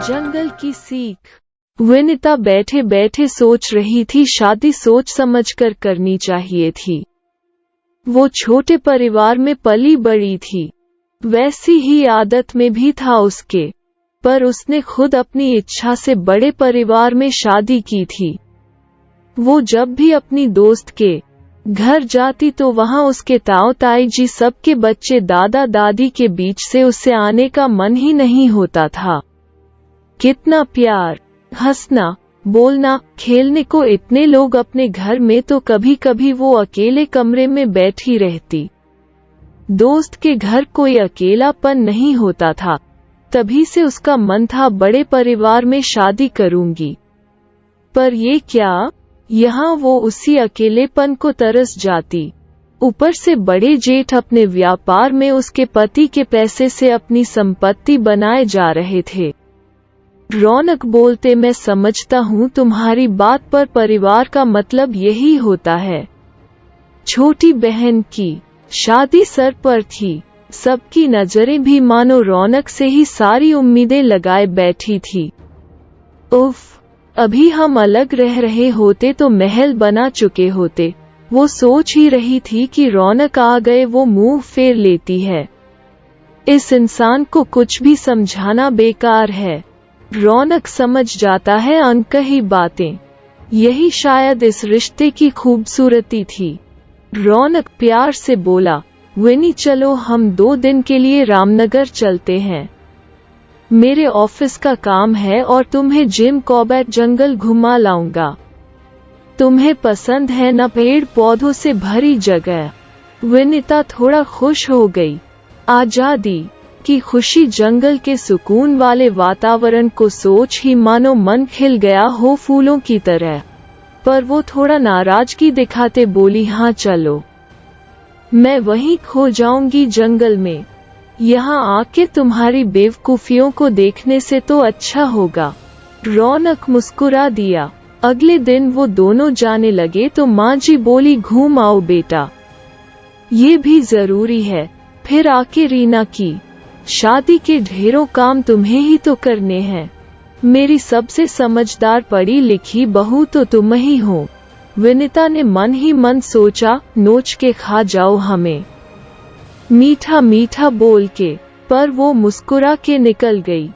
जंगल की सीख। विनिता बैठे बैठे सोच रही थी शादी सोच समझकर करनी चाहिए थी। वो छोटे परिवार में पली बड़ी थी, वैसी ही आदत में भी था उसके, पर उसने खुद अपनी इच्छा से बड़े परिवार में शादी की थी। वो जब भी अपनी दोस्त के घर जाती तो वहां उसके ताऊ ताई जी सबके बच्चे दादा दादी के बीच से उससे आने का मन ही नहीं होता था। कितना प्यार, हंसना, बोलना, खेलने को इतने लोग अपने घर में, तो कभी कभी वो अकेले कमरे में बैठी रहती। दोस्त के घर कोई अकेलापन नहीं होता था, तभी से उसका मन था बड़े परिवार में शादी करूंगी। पर ये क्या, यहाँ वो उसी अकेलेपन को तरस जाती। ऊपर से बड़े जेठ अपने व्यापार में उसके पति के पैसे से अपनी संपत्ति बनाए जा रहे थे। रौनक बोलते, मैं समझता हूँ तुम्हारी बात, पर परिवार का मतलब यही होता है। छोटी बहन की शादी सर पर थी, सबकी नजरें भी मानो रौनक से ही सारी उम्मीदें लगाए बैठी थी। उफ, अभी हम अलग रह रहे होते तो महल बना चुके होते। वो सोच ही रही थी कि रौनक आ गए वो मुंह फेर लेती है। इस इंसान को कुछ भी समझाना बेकार है। रौनक समझ जाता है अनकही बातें। यही शायद इस रिश्ते की खूबसूरती थी। रौनक प्यार से बोला, विनी चलो हम 2 दिन के लिए रामनगर चलते हैं। मेरे ऑफिस का काम है और तुम्हें जिम कॉर्बेट जंगल घुमा लाऊंगा। तुम्हें पसंद है न पेड़ पौधों से भरी जगह। विनिता थोड़ा खुश हो गई। आजादी की खुशी, जंगल के सुकून वाले वातावरण को सोच ही मानो मन खिल गया हो फूलों की तरह। पर वो थोड़ा नाराजगी दिखाते बोली, हाँ चलो, मैं वहीं खो जाऊंगी जंगल में। यहाँ आके तुम्हारी बेवकूफियों को देखने से तो अच्छा होगा। रौनक मुस्कुरा दिया। अगले दिन वो दोनों जाने लगे तो माँ जी बोली, घूम आओ बेटा, ये भी जरूरी है। फिर आके रीना की शादी के ढेरों काम तुम्हें ही तो करने हैं। मेरी सबसे समझदार पढ़ी लिखी बहू तो तुम ही हो। विनिता ने मन ही मन सोचा, नोच के खा जाओ हमें, मीठा मीठा बोल के। पर वो मुस्कुरा के निकल गई,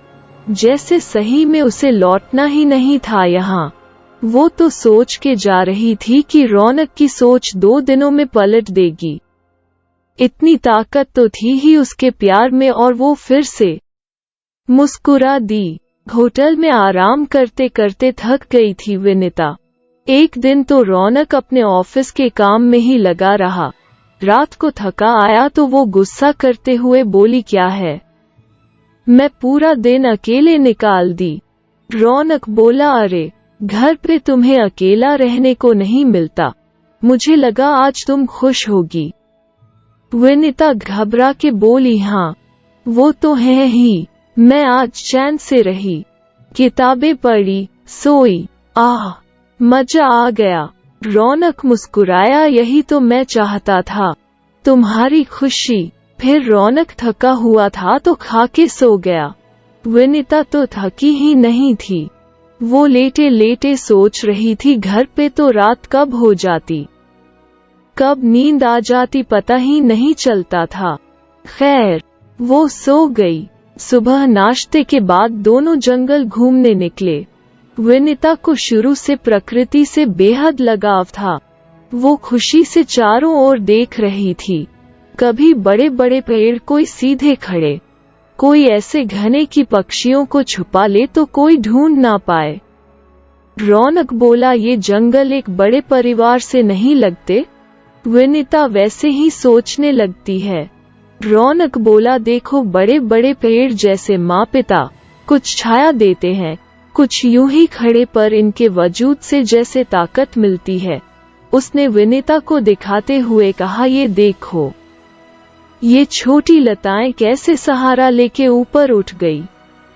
जैसे सही में उसे लौटना ही नहीं था यहाँ। वो तो सोच के जा रही थी कि रौनक की सोच 2 दिनों में पलट देगी। इतनी ताकत तो थी ही उसके प्यार में, और वो फिर से मुस्कुरा दी। होटल में आराम करते करते थक गई थी विनिता। एक दिन तो रौनक अपने ऑफिस के काम में ही लगा रहा। रात को थका आया तो वो गुस्सा करते हुए बोली, क्या है, मैं पूरा दिन अकेले निकाल दी। रौनक बोला, अरे घर पे तुम्हें अकेला रहने को नहीं मिलता, मुझे लगा आज तुम खुश होगी। विनिता घबरा के बोली, हाँ वो तो है ही, मैं आज चैन से रही, किताबें पढ़ी, सोई, आह मजा आ गया। रौनक मुस्कुराया, यही तो मैं चाहता था, तुम्हारी खुशी। फिर रौनक थका हुआ था तो खा के सो गया। विनिता तो थकी ही नहीं थी। वो लेटे लेटे सोच रही थी घर पे तो रात कब हो जाती, कब नींद आ जाती पता ही नहीं चलता था। खैर वो सो गई। सुबह नाश्ते के बाद दोनों जंगल घूमने निकले। विनिता को शुरू से प्रकृति से बेहद लगाव था। वो खुशी से चारों ओर देख रही थी। कभी बड़े बड़े पेड़ कोई सीधे खड़े, कोई ऐसे घने कि पक्षियों को छुपा ले तो कोई ढूंढ ना पाए। रौनक बोला, ये जंगल एक बड़े परिवार से नहीं लगते? विनिता वैसे ही सोचने लगती है। रौनक बोला, देखो बड़े बड़े पेड़ जैसे माँ पिता, कुछ छाया देते हैं, कुछ यूं ही खड़े, पर इनके वजूद से जैसे ताकत मिलती है। उसने विनिता को दिखाते हुए कहा, ये देखो, ये छोटी लताएं कैसे सहारा लेके ऊपर उठ गई।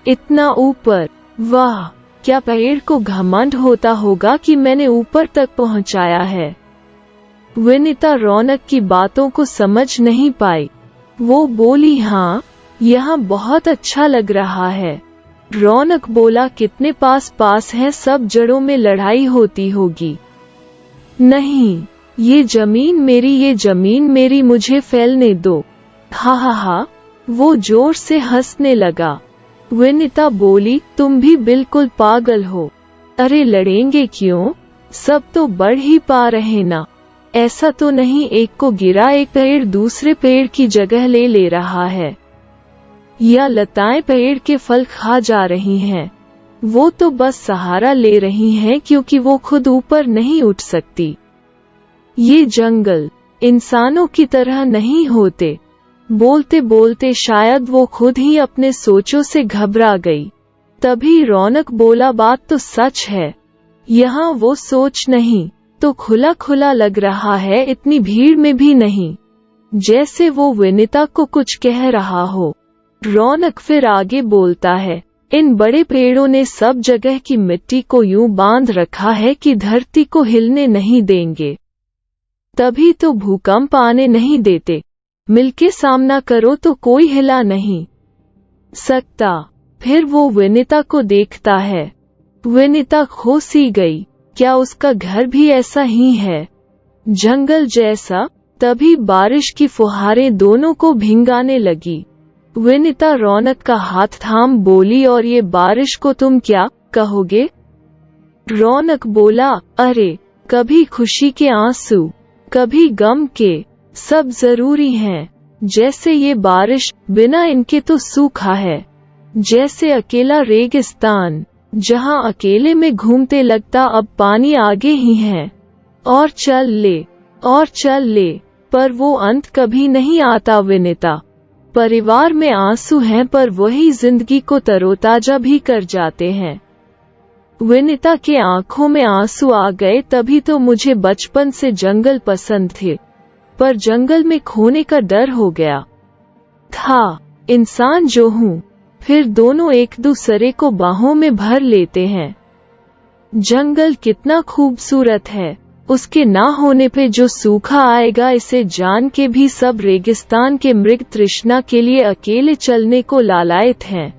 इतना ऊपर, वाह, क्या पेड़ को घमंड होता होगा कि मैंने ऊपर तक पहुंचाया है। विनिता रौनक की बातों को समझ नहीं पाई। वो बोली, हाँ यहाँ बहुत अच्छा लग रहा है। रौनक बोला, कितने पास पास हैं, सब जड़ों में लड़ाई होती होगी। नहीं, ये जमीन मेरी, ये जमीन मेरी, मुझे फैलने दो। हा हा हा, वो जोर से हंसने लगा। विनिता बोली, तुम भी बिल्कुल पागल हो। अरे लड़ेंगे क्यों, सब तो बढ़ ही पा रहे ना। ऐसा तो नहीं एक को गिरा एक पेड़ दूसरे पेड़ की जगह ले रहा है, या लताएं पेड़ के फल खा जा रही हैं। वो तो बस सहारा ले रही हैं क्योंकि वो खुद ऊपर नहीं उठ सकती। ये जंगल इंसानों की तरह नहीं होते। बोलते बोलते शायद वो खुद ही अपने सोचों से घबरा गई। तभी रौनक बोला, बात तो सच है, यहाँ वो सोच नहीं तो खुला खुला लग रहा है, इतनी भीड़ में भी नहीं, जैसे वो विनिता को कुछ कह रहा हो। रौनक फिर आगे बोलता है, इन बड़े पेड़ों ने सब जगह की मिट्टी को यूं बांध रखा है कि धरती को हिलने नहीं देंगे, तभी तो भूकंप आने नहीं देते। मिलके सामना करो तो कोई हिला नहीं सकता। फिर वो विनिता को देखता है। विनिता खो सी गई। क्या उसका घर भी ऐसा ही है, जंगल जैसा? तभी बारिश की फुहारें दोनों को भिंगाने लगी। विनिता रौनक का हाथ थाम बोली, और ये बारिश को तुम क्या कहोगे? रौनक बोला, अरे कभी खुशी के आंसू, कभी गम के, सब जरूरी हैं। जैसे ये बारिश, बिना इनके तो सूखा है। जैसे अकेला रेगिस्तान, जहाँ अकेले में घूमते लगता अब पानी आगे ही है, और चल ले, पर वो अंत कभी नहीं आता। विनिता, परिवार में आंसू हैं पर वही जिंदगी को तरोताजा भी कर जाते हैं। विनिता के आंखों में आंसू आ गए। तभी तो मुझे बचपन से जंगल पसंद थे, पर जंगल में खोने का डर हो गया था। इंसान जो हूँ। फिर दोनों एक दूसरे को बाहों में भर लेते हैं। जंगल कितना खूबसूरत है, उसके ना होने पे जो सूखा आएगा, इसे जान के भी सब रेगिस्तान के मृग तृष्णा के लिए अकेले चलने को लालायित हैं।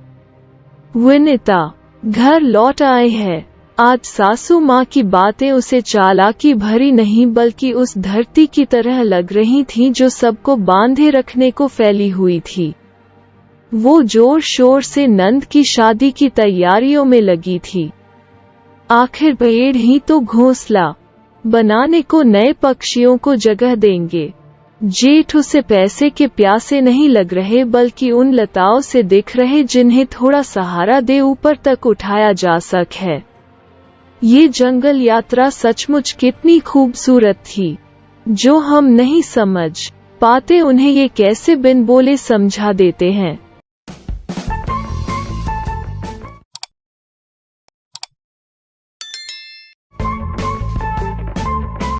विनिता घर लौट आए है। आज सासू माँ की बातें उसे चालाकी भरी नहीं बल्कि उस धरती की तरह लग रही थीं जो सबको बांधे रखने को फैली हुई थी। वो जोर शोर से नंद की शादी की तैयारियों में लगी थी। आखिर पेड़ ही तो घोंसला बनाने को नए पक्षियों को जगह देंगे। जेठ उसे पैसे के प्यासे नहीं लग रहे बल्कि उन लताओं से दिख रहे जिन्हें थोड़ा सहारा दे ऊपर तक उठाया जा सके। ये जंगल यात्रा सचमुच कितनी खूबसूरत थी। जो हम नहीं समझ पाते उन्हें ये कैसे बिन बोले समझा देते हैं।